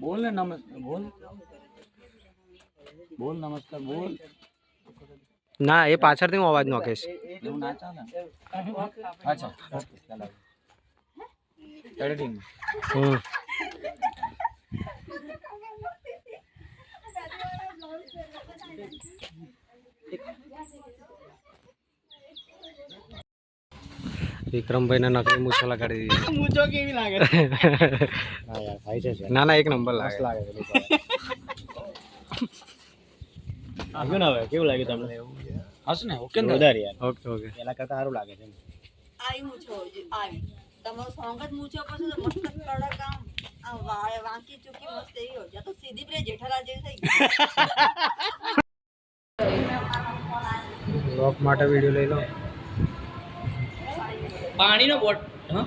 बोल ने नमस्कार बोल बोल नमस्कार बोल ના એ પાછળથી હું અવાજ નોખીશ એવું ના ચાલે અચ્છા ઓકે ચાલો એડિટિંગ વિક્રમભાઈ ને નકલી મૂછો લગાડી દીધી મૂછો કેવી લાગે હા યાર ભાઈ છે ના ના એક નંબર લાગે આવ્યું ને હવે કેવું લાગ્યું તમને હશે ને ઓકે વધારે યાર ઓકે ઓકે પેલા કરતા સારું લાગે છે આઈ મૂછો આઈ તમારો સોંગ જ મૂછો પછી તો મસ્ત કડક આમ વાળે વાંકી ચૂકી મસ્ત એવી હો જા તો સીધી પ્લે જેઠાલાલ જેવી થઈ ગઈ બ્લોગ માટે વિડિયો લઈ લો પાણીનો બોટ હા